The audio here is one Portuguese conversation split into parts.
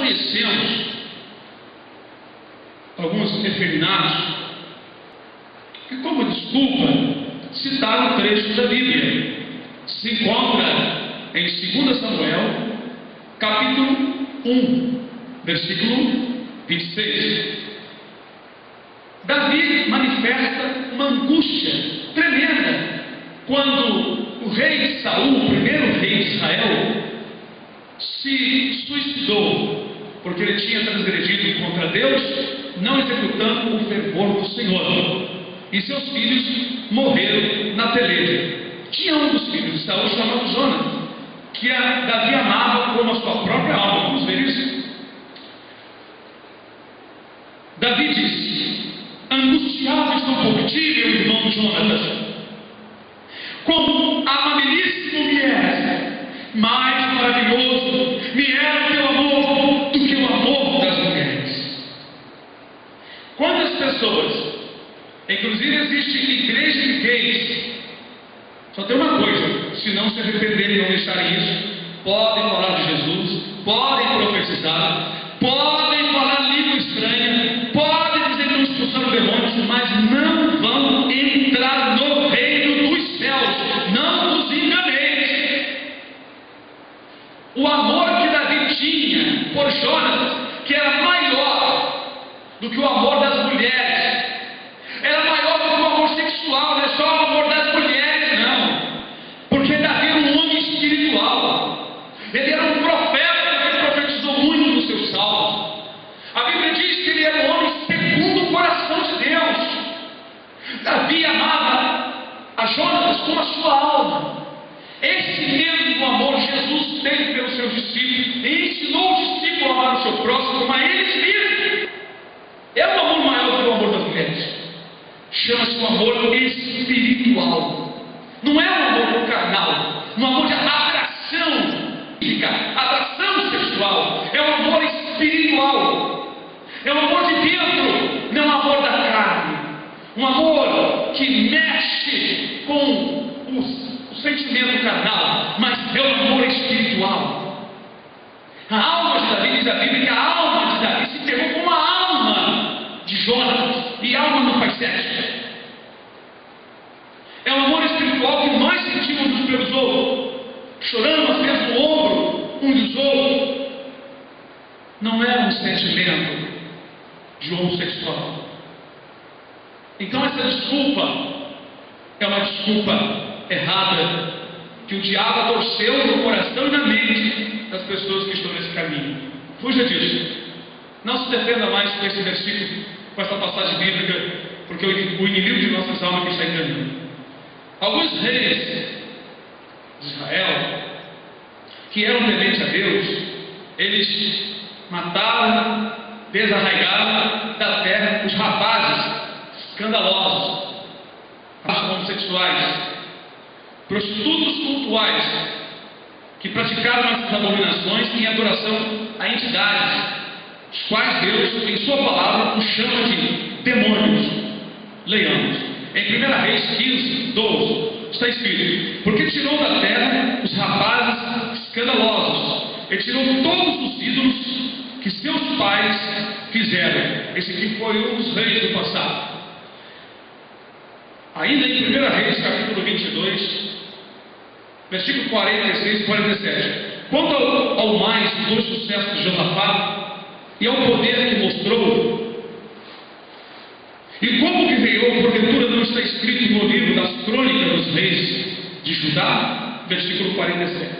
conhecemos alguns efeminados que, como desculpa, citaram um trecho da Bíblia. Se encontra em 2 Samuel, capítulo 1, versículo 26. Davi manifesta uma angústia tremenda quando o rei Saul, o primeiro rei de Israel, se suicidou, porque ele tinha transgredido contra Deus, não executando o fervor do Senhor, e seus filhos morreram na peleja. Tinha um dos filhos de Saul chamado Jonas, que Davi amava como a sua própria alma. Vamos ver isso? Davi disse: angustiado estou por ti, meu irmão Jonas, como amabilíssimo me és, mais maravilhoso me é o teu amor do que o amor das mulheres. Quantas pessoas, inclusive existe igreja de gays, só tem uma coisa: se não se arrependerem e não deixarem isso, podem falar de Jesus, podem profetizar, podem falar língua estranha, podem dizer que estão expulsando demônios, mas não vão entrar no reino dos céus. Não vos enganeis. O amor que Davi tinha por Jonas, que era maior do que o amor das mulheres, era maior do que o amor sexual, não é só o amor das mulheres, não. Porque Davi era um homem espiritual, ele era um profeta que profetizou muito nos seus salmos. A Bíblia diz que ele era um homem segundo o coração de Deus. Davi amava a Jonas como a sua alma. Esse mesmo amor Jesus teve pelos seus discípulos e ensinou o discípulo a amar o seu próximo como a eles mesmos. É um amor maior do que o amor das mulheres. Chama-se um amor espiritual. Não é um amor carnal, um amor de atração física, atração sexual. É um amor espiritual. É um amor de dentro, não um amor da carne. Um amor que mexe com o sentimento carnal, mas é um amor espiritual. A alma de Davi, diz a Bíblia, que a alma de Davi se pegou com a alma de Jonas, e alma não faz sexo. É um amor espiritual que nós sentimos uns pelos outros, choramos às vezes no ombro um dos outros. Não é um sentimento de homossexual. Então essa desculpa é uma desculpa errada, que o diabo torceu no coração e na mente das pessoas que estão nesse caminho. Fuja disso. Não se defenda mais com esse versículo, com essa passagem bíblica, porque o inimigo de nossas almas que está enganando. Alguns reis de Israel, que eram tementes a Deus, eles mataram, desarraigaram da terra os rapazes escandalosos, homossexuais, prostitutos cultuais, que praticavam essas abominações em adoração a entidades, os quais Deus, em sua palavra, os chama de demônios. Leiamos em 1 Reis 15, 12, está escrito: porque tirou da terra os rapazes escandalosos, e tirou todos os ídolos que seus pais fizeram. Esse aqui foi um dos reis do passado. Ainda em 1 Reis, capítulo 22, versículo 46 e 47. Quanto ao mais do sucesso de Josafá e ao poder que mostrou, e como guerreou, porventura não está escrito no livro das crônicas dos reis de Judá, versículo 47.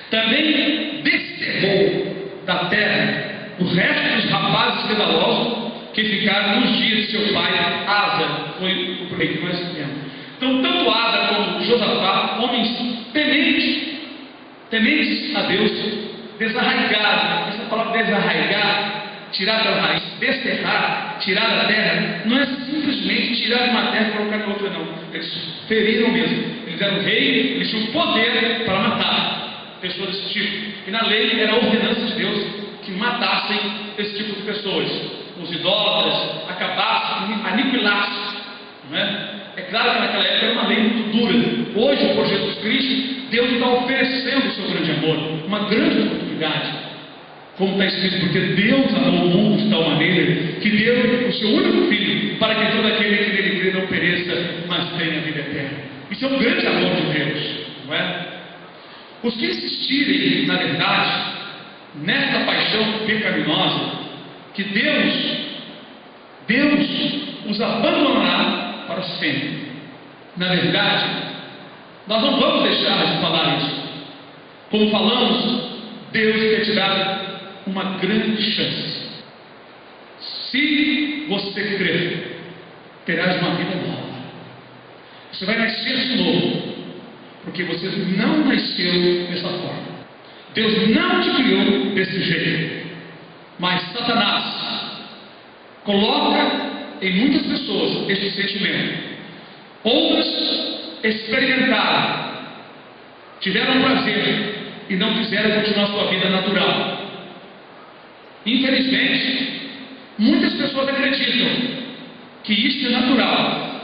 Também desterrou da terra o resto dos rapazes escandalosos que ficaram nos dias de seu pai Asa, foi o rei que nós temos. Então, tanto Asa como Josafá, homens tementes a Deus, desarraigados. Essa palavra desarraigar, tirar da raiz, desterrar, tirar da terra, não é simplesmente tirar de uma terra e colocar em outra, não. Eles feriram mesmo. Eles eram rei, eles tinham poder para matar pessoas desse tipo. E na lei era a ordenança de Deus que matassem esse tipo de pessoas. Os idólatras, acabassem, aniquilassem. Não é? É claro que naquela época era uma lei muito dura. Hoje, por Jesus Cristo, Deus está oferecendo o seu grande amor, uma grande oportunidade. Como está escrito, porque Deus amou o mundo de tal maneira que deu o seu único Filho, para que todo aquele que nele crê não pereça, mas tenha a vida eterna. Isso é um grande amor de Deus, não é? Os que insistirem, na verdade, nesta paixão pecaminosa, que Deus os abandonará para sempre. Na verdade, nós não vamos deixar de falar isso. Como falamos, Deus quer te dar uma grande chance. Se você crer, terás uma vida nova. Você vai nascer de novo, porque você não nasceu dessa forma. Deus não te criou desse jeito. Mas Satanás coloca em muitas pessoas este sentimento. Outras experimentaram, tiveram prazer e não quiseram continuar sua vida natural. Infelizmente, muitas pessoas acreditam que isso é natural.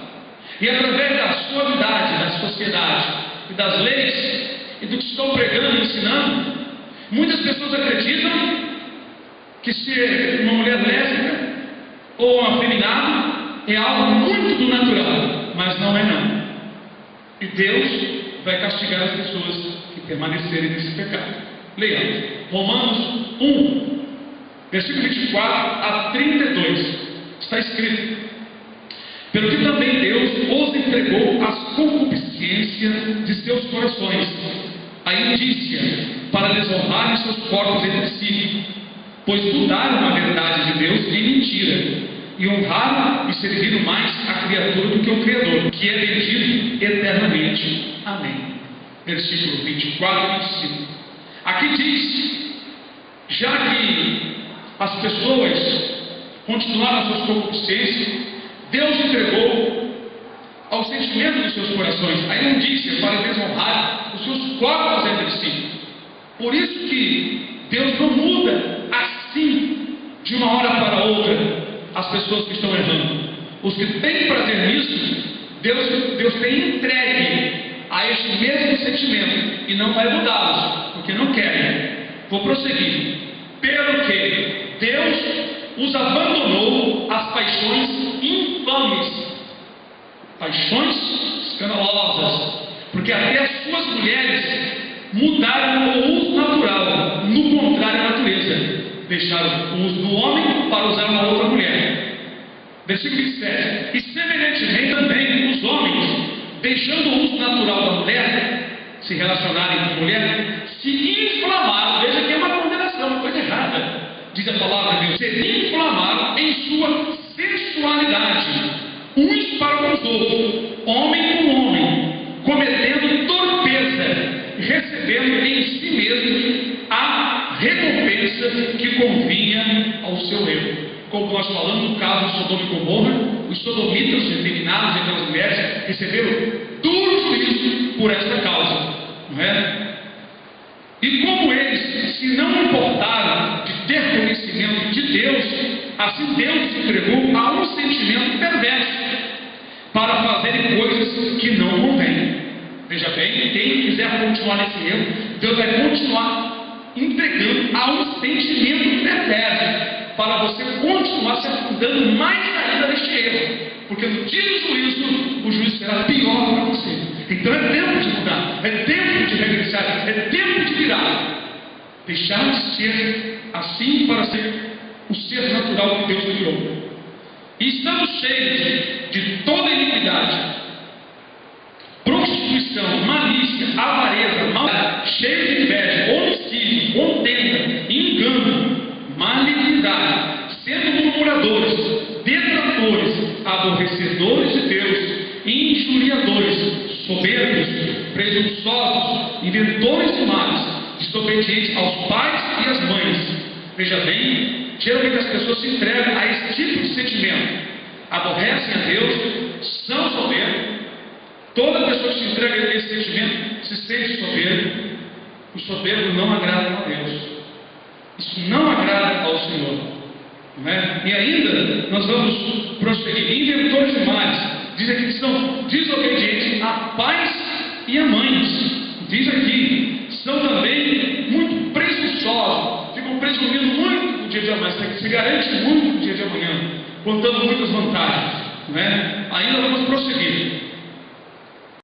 E através da suavidade da sociedade e das leis e do que estão pregando e ensinando, muitas pessoas acreditam que ser uma mulher lésbica ou um afeminado é algo muito do natural, mas não é não. E Deus vai castigar as pessoas que permanecerem nesse pecado. Leia Romanos 1, versículo 24 a 32. Está escrito: pelo que também Deus os entregou às concupiscências de seus corações, a indícia, para desonrarem seus corpos entre si, pois mudaram a verdade de Deus em mentira, e honraram e serviram mais a criatura do que o Criador, que é bendito eternamente. Amém. Versículo 24 e 25. Aqui diz: já que as pessoas continuaram as suas concupiscências, Deus entregou ao sentimento dos seus corações a indícia para desonrar os seus corpos entre si. Por isso que Deus não muda assim de uma hora para outra as pessoas que estão errando. Os que têm prazer nisso, Deus tem entregue a este mesmo sentimento e não vai mudá-los, porque não querem. Vou prosseguir. Pelo que Deus os abandonou às paixões infames, paixões escandalosas, porque até as suas mulheres mudaram o uso natural, no contrário à natureza, deixaram o uso do homem para usar uma outra mulher. Versículo 27. E semelhantemente também os homens, deixando o uso natural da mulher, se relacionarem com a mulher, se inflamaram. Veja que é uma condenação, uma coisa errada. Diz a palavra de Deus: se inflamaram em sua sensualidade, uns para com os outros, homem com homem, cometendo torpeza, recebendo em si mesmo a recompensa que convinha ao seu erro. Como nós falamos no caso de Sodoma e Gomorra, os sodomitas, os efeminados e aquelas mulheres receberam duro juízo por esta causa, não é? E como eles se não importaram de ter conhecimento de Deus, assim Deus se entregou a um sentimento perverso para fazerem coisas que não convêm. Veja bem, quem quiser continuar nesse erro, Deus vai continuar entregando a um sentimento perverso para você continuar se afundando mais ainda neste erro, porque no dia do juízo, o juízo será pior para você. Então é tempo de mudar, é tempo de regressar, é tempo de virar, deixar de ser assim para ser o ser natural que Deus criou. E estamos cheios de toda iniquidade, prostituição, malícia, avareza, maldade, cheios de inveja, homicídio, contenda, engano, malignidade, sendo murmuradores, detratores, aborrecedores de Deus, injuriadores, soberbos, presunçosos, inventores de males, desobedientes aos pais e às mães. Veja bem, geralmente as pessoas se entregam a esse tipo de sentimento, aborrecem a Deus, são soberbos. Toda pessoa que se entrega a esse sentimento se sente soberbo. Os soberbos não agradam a Deus. Isso não agrada ao Senhor, não é? E ainda nós vamos prosseguir. Inventores de males, diz aqui que são desobedientes a pais e a mães. Diz aqui, são também muito presunçosos, ficam presunçosos presumindo muito o dia de amanhã, se garante muito o dia de amanhã, contando muitas vantagens, não é? Ainda vamos prosseguir.